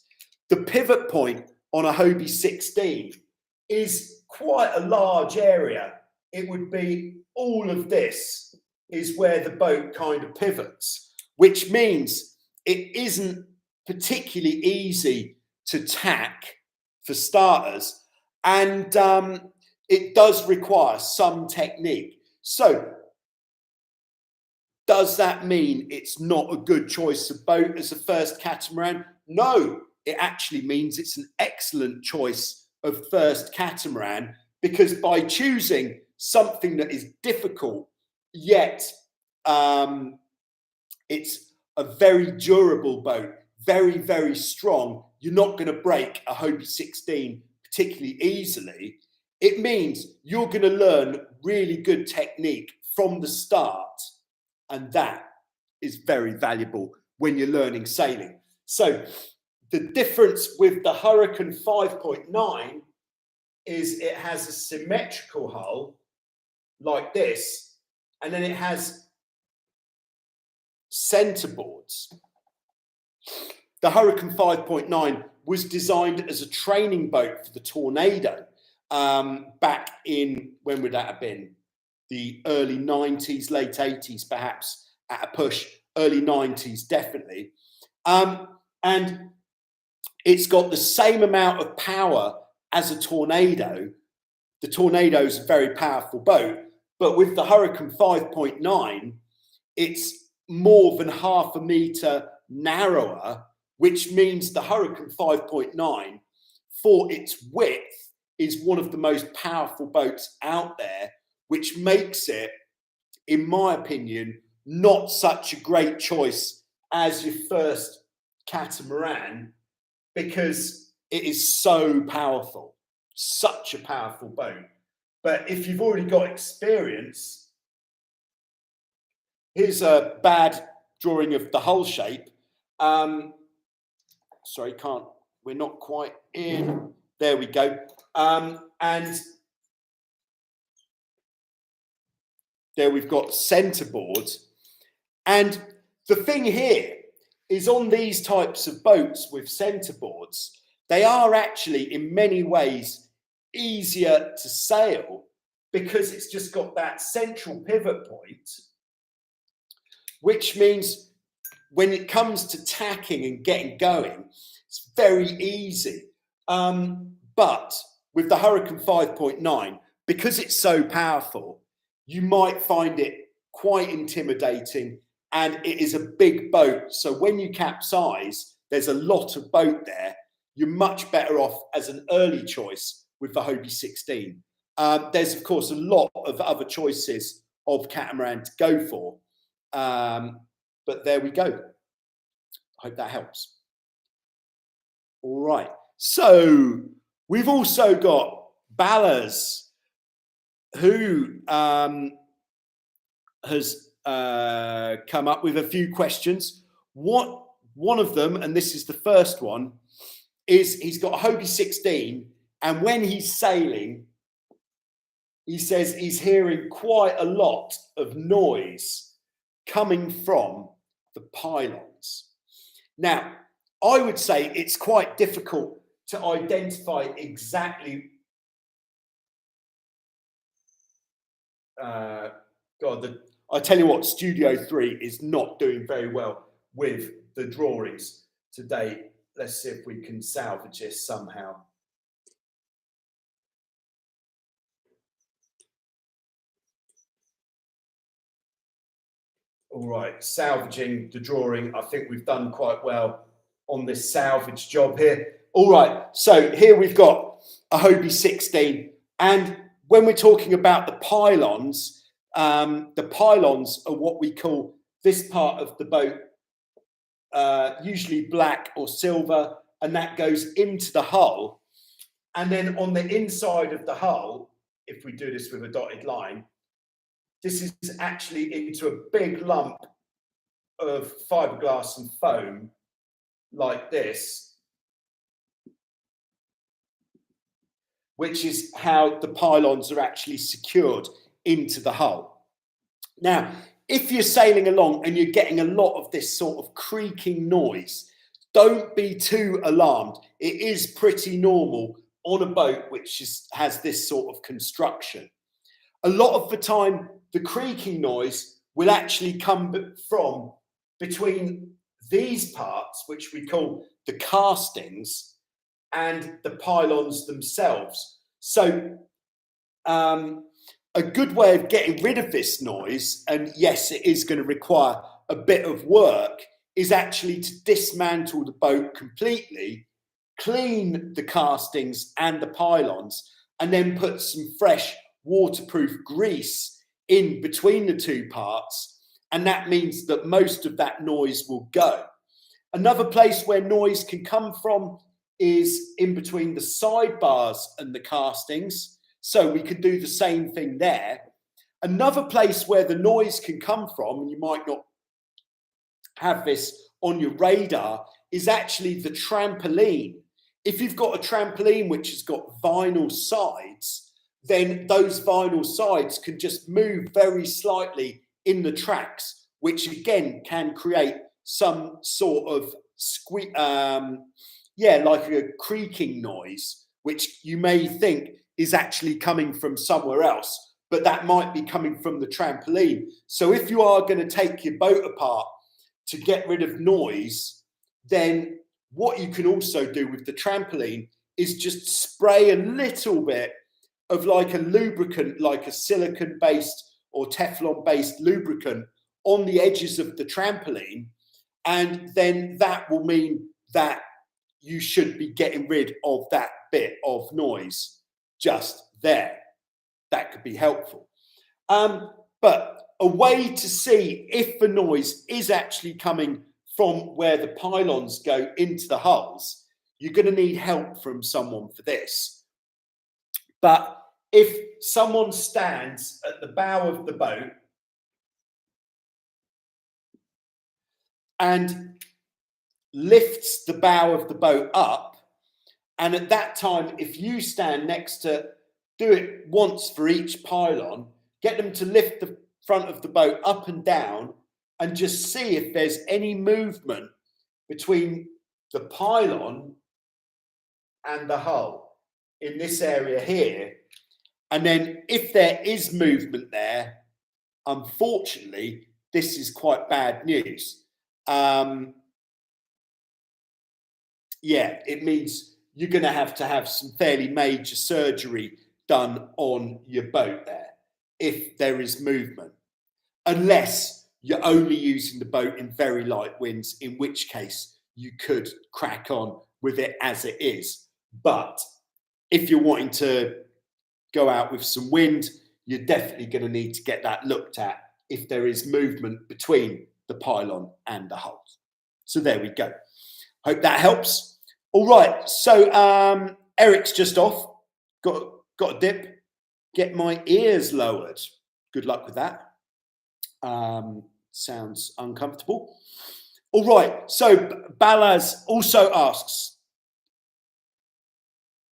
The pivot point on a Hobie 16 is quite a large area. It would be all of this is where the boat kind of pivots, which means it isn't particularly easy to tack for starters, and it does require some technique. So does that mean it's not a good choice of boat as a first catamaran? No, it actually means it's an excellent choice of first catamaran, because by choosing something that is difficult, yet it's a very durable boat, very, very strong, you're not going to break a Hobie 16 particularly easily. It means you're going to learn really good technique from the start, and that is very valuable when you're learning sailing. So the difference with the Hurricane 5.9 is it has a symmetrical hull like this, and then it has centerboards. The Hurricane 5.9 was designed as a training boat for the Tornado back in, when would that have been? The early 90s, late 80s, perhaps at a push, early 90s, definitely. And it's got the same amount of power as a Tornado. The Tornado is a very powerful boat, but with the Hurricane 5.9, it's more than half a meter narrower, which means the Hurricane 5.9, for its width, is one of the most powerful boats out there, which makes it, in my opinion, not such a great choice as your first catamaran, because it is so powerful, such a powerful boat. But if you've already got experience, here's a bad drawing of the hull shape. Sorry, we're not quite in. There we go. And there we've got centerboards. And the thing here is, on these types of boats with centerboards, they are actually in many ways easier to sail because it's just got that central pivot point, which means when it comes to tacking and getting going, it's very easy. But with the Hurricane 5.9, because it's so powerful, you might find it quite intimidating, and it is a big boat. So when you capsize, there's a lot of boat there. You're much better off as an early choice with the Hobie 16. There's, of course, a lot of other choices of catamaran to go for. But there we go. I hope that helps. All right. So we've also got Ballas, who has come up with a few questions. One of them, and this is the first one, is he's got a Hobie 16, and when he's sailing, He says he's hearing quite a lot of noise coming from the pylons. Now, I would say it's quite difficult to identify exactly. I tell you what, Studio 3 is not doing very well with the drawings today. Let's see if we can salvage this somehow. All right, salvaging the drawing. I think we've done quite well on this salvage job here. All right, so here we've got a Hobie 16. And when we're talking about the pylons are what we call this part of the boat, usually black or silver, and that goes into the hull. And then on the inside of the hull, if we do this with a dotted line, this is actually into a big lump of fiberglass and foam like this, which is how the pylons are actually secured into the hull. Now, if you're sailing along and you're getting a lot of this sort of creaking noise, don't be too alarmed. It is pretty normal on a boat which has this sort of construction. A lot of the time, the creaking noise will actually come from between these parts, which we call the castings, and the pylons themselves. So a good way of getting rid of this noise, and yes, it is going to require a bit of work, is actually to dismantle the boat completely, clean the castings and the pylons, and then put some fresh waterproof grease in between the two parts, and that means that most of that noise will go. Another place where noise can come from is in between the sidebars and the castings, so we could do the same thing there. Another place where the noise can come from, and you might not have this on your radar, is actually the trampoline. If you've got a trampoline which has got vinyl sides, then those vinyl sides can just move very slightly in the tracks, which again can create some sort of squeak, like a creaking noise, which you may think is actually coming from somewhere else, but that might be coming from the trampoline. So if you are going to take your boat apart to get rid of noise, then what you can also do with the trampoline is just spray a little bit of like a lubricant, like a silicone-based or Teflon-based lubricant on the edges of the trampoline, and then that will mean that you should be getting rid of that bit of noise just there. That could be helpful. But a way to see if the noise is actually coming from where the pylons go into the hulls, you're going to need help from someone for this. But if someone stands at the bow of the boat and lifts the bow of the boat up, and at that time, if you stand next to, do it once for each pylon, get them to lift the front of the boat up and down and just see if there's any movement between the pylon and the hull in this area here. And then if there is movement there, unfortunately, this is quite bad news. It means you're going to have some fairly major surgery done on your boat there if there is movement, unless you're only using the boat in very light winds, in which case you could crack on with it as it is. But if you're wanting to go out with some wind, you're definitely going to need to get that looked at if there is movement between the pylon and the hulls. So there we go. Hope that helps. All right, so Eric's just off. Got a dip. Get my ears lowered. Good luck with that. Sounds uncomfortable. All right, so Balaz also asks,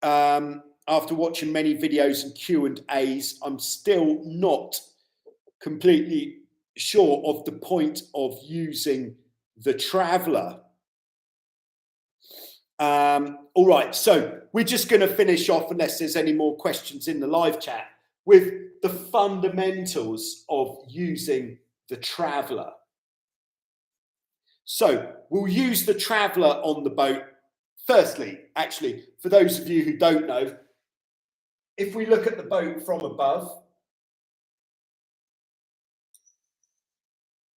I after watching many videos and Q&As, I'm still not completely sure of the point of using the traveller. All right, so we're just going to finish off, unless there's any more questions in the live chat, with the fundamentals of using the traveller. So we'll use the traveller on the boat. Firstly, actually, for those of you who don't know, if we look at the boat from above,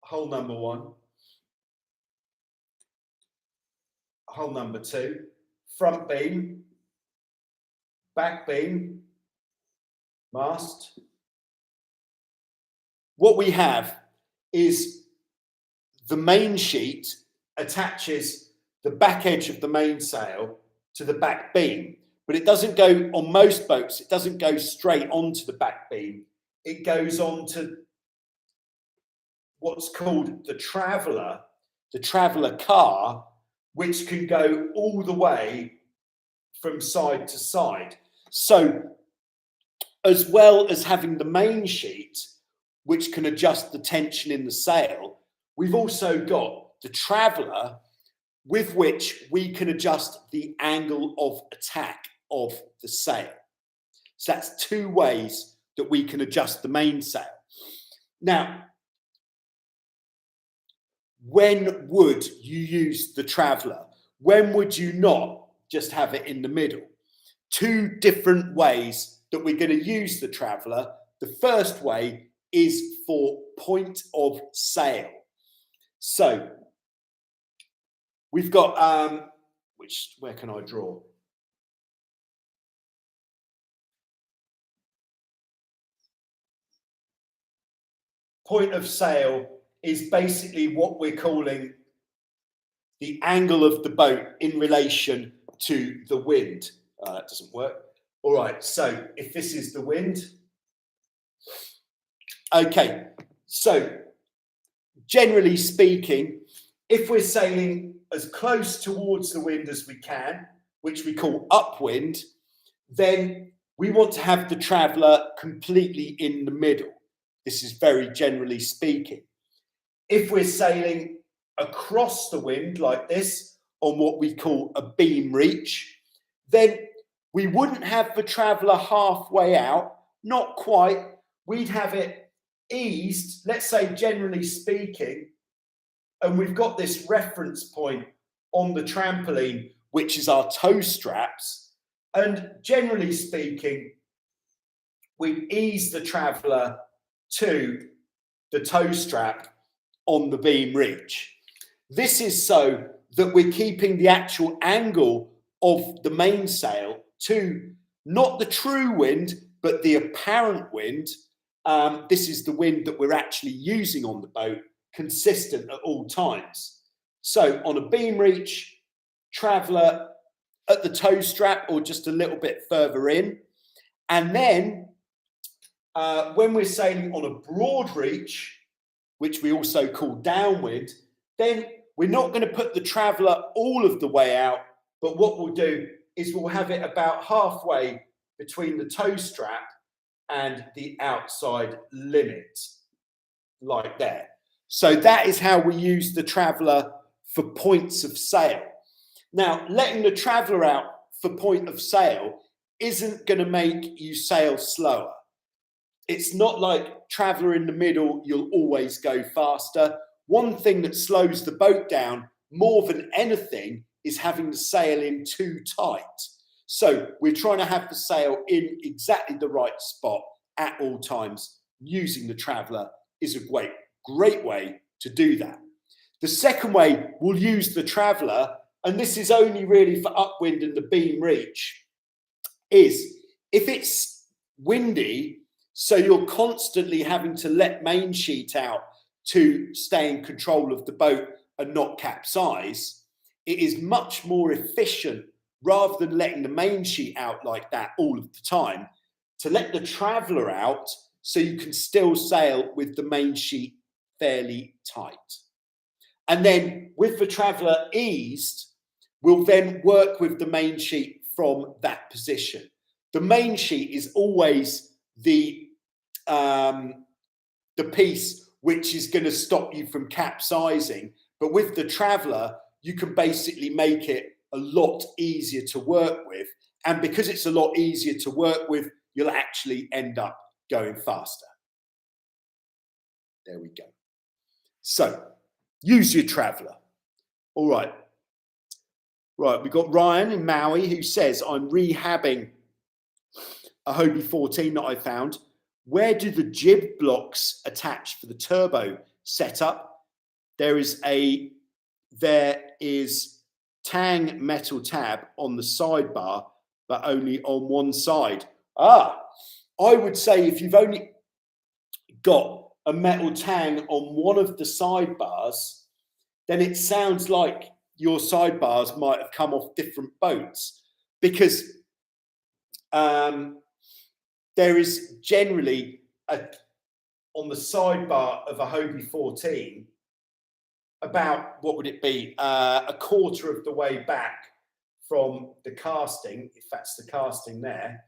hole number 1, hole number 2, front beam, back beam, mast. What we have is the main sheet attaches the back edge of the mainsail to the back beam, but it doesn't go, on most boats, it doesn't go straight onto the back beam. It goes onto what's called the traveller car, which can go all the way from side to side. So as well as having the main sheet, which can adjust the tension in the sail, we've also got the traveller, with which we can adjust the angle of attack of the sail. So that's 2 ways that we can adjust the mainsail. Now, when would you use the traveller? When would you not just have it in the middle? 2 different ways that we're going to use the traveller. The first way is for point of sail. So we've got, where can I draw? Point of sail is basically what we're calling the angle of the boat in relation to the wind. That doesn't work. All right, so if this is the wind, okay, so generally speaking, if we're sailing as close towards the wind as we can, which we call upwind, then we want to have the traveller completely in the middle. This is very generally speaking. If we're sailing across the wind like this on what we call a beam reach, then we wouldn't have the traveller halfway out, not quite. We'd have it eased, let's say generally speaking, and we've got this reference point on the trampoline, which is our toe straps. And generally speaking, we ease the traveller to the toe strap on the beam reach. This is so that we're keeping the actual angle of the mainsail to not the true wind, but the apparent wind. This is the wind that we're actually using on the boat, consistent at all times. So on a beam reach, traveller at the toe strap or just a little bit further in. And then when we're sailing on a broad reach, which we also call downwind, then we're not going to put the traveller all of the way out, but what we'll do is we'll have it about halfway between the toe strap and the outside limit, like that. So that is how we use the traveller for points of sail. Now, letting the traveller out for point of sail isn't going to make you sail slower. It's not like traveller in the middle, you'll always go faster. One thing that slows the boat down more than anything is having the sail in too tight. So we're trying to have the sail in exactly the right spot at all times. Using the traveller is a great way to do that. The second way we'll use the traveller, and this is only really for upwind and the beam reach, is if it's windy, so you're constantly having to let main sheet out to stay in control of the boat and not capsize, it is much more efficient, rather than letting the main sheet out like that all of the time, to let the traveller out so you can still sail with the main sheet fairly tight. And then with the traveller eased, we'll then work with the main sheet from that position. the main sheet is always the piece which is going to stop you from capsizing. But with the Traveller, you can basically make it a lot easier to work with. And because it's a lot easier to work with, you'll actually end up going faster. There we go. So use your Traveller. All right. Right, we've got Ryan in Maui who says, I'm rehabbing a Hobie 14 that I found. Where do the jib blocks attach for the turbo setup? There is tang metal tab on the sidebar, but only on one side. I would say if you've only got a metal tang on one of the sidebars, then it sounds like your sidebars might have come off different boats, because there is generally on the sidebar of a Hobie 14 about, what would it be, a quarter of the way back from the casting, if that's the casting there,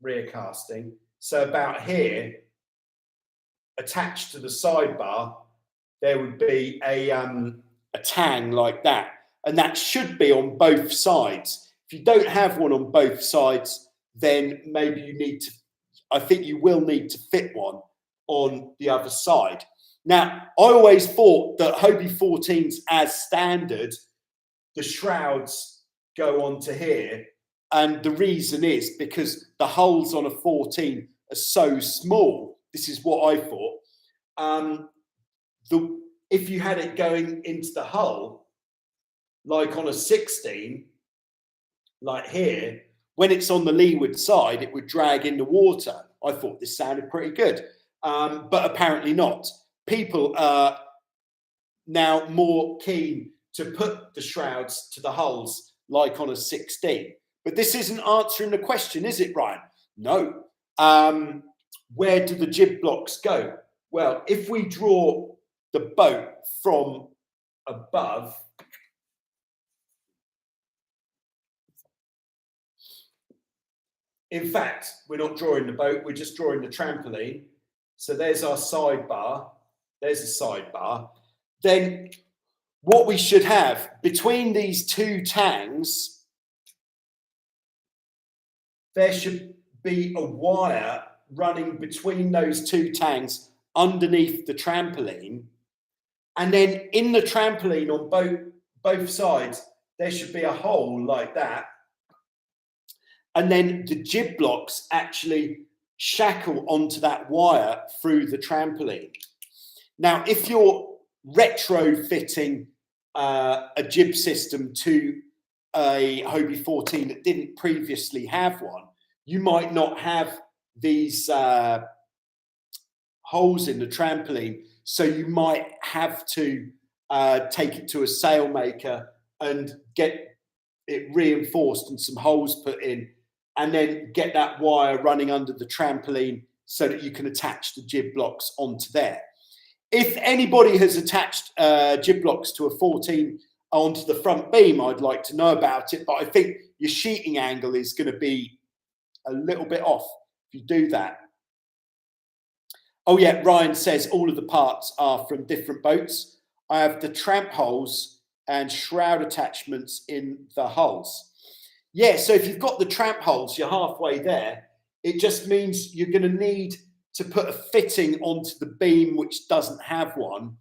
rear casting. So about here, attached to the sidebar, there would be a tang like that, and that should be on both sides. If you don't have one on both sides, then maybe you need to, I think you will need to fit one on the other side. Now, I always thought that Hobie 14s as standard, the shrouds go onto here, and the reason is because the holes on a 14 are so small. This is what I thought. If you had it going into the hull, like on a 16, like here, when it's on the leeward side, it would drag in the water. I thought this sounded pretty good, but apparently not. People are now more keen to put the shrouds to the hulls, like on a 16. But this isn't answering the question, is it, Ryan? No. Where do the jib blocks go? Well, if we draw the boat from above, in fact, we're not drawing the boat, we're just drawing the trampoline. So there's our sidebar, there's a sidebar. Then what we should have between these two tangs, there should be a wire running between those two tangs underneath the trampoline. And then in the trampoline on both sides, there should be a hole like that. And then the jib blocks actually shackle onto that wire through the trampoline. Now, if you're retrofitting a jib system to a Hobie 14 that didn't previously have one, you might not have these holes in the trampoline. So you might have to take it to a sailmaker and get it reinforced and some holes put in, and then get that wire running under the trampoline so that you can attach the jib blocks onto there. If anybody has attached jib blocks to a 14 onto the front beam, I'd like to know about it, but I think your sheeting angle is going to be a little bit off if you do that. Oh yeah, Ryan says all of the parts are from different boats. I have the tramp holes and shroud attachments in the hulls. Yeah, so if you've got the tramp holes, you're halfway there. It just means you're going to need to put a fitting onto the beam which doesn't have one,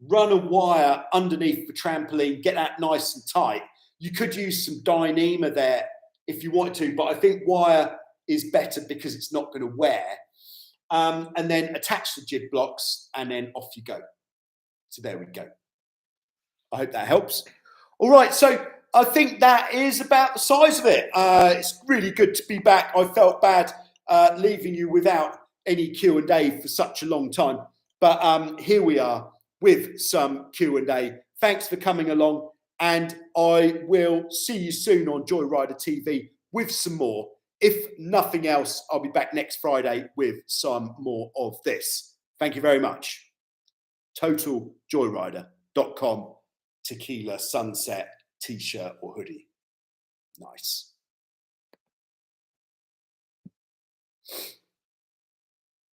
run a wire underneath the trampoline, get that nice and tight. You could use some Dyneema there if you want to, but I think wire is better because it's not going to wear. And then attach the jib blocks, and then off you go. So there we go. I hope that helps. All right, so I think that is about the size of it. It's really good to be back. I felt bad leaving you without any Q&A for such a long time. But here we are with some Q&A. Thanks for coming along, and I will see you soon on Joyrider TV with some more. If nothing else, I'll be back next Friday with some more of this. Thank you very much. TotalJoyrider.com, tequila, sunset, t-shirt or hoodie. Nice.